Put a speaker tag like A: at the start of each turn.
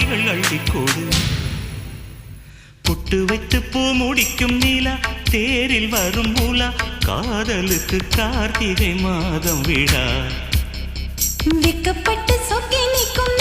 A: ஆடைகள் அள்ளிக்கோடு புட்டு வைத்து பூ முடிக்கும் நீலா தேரில் வரும் மூலா காதலுக்கு கார்த்திகை மாதம் விழா
B: விக்கப்பட்டு சொக்கி நிற்கும்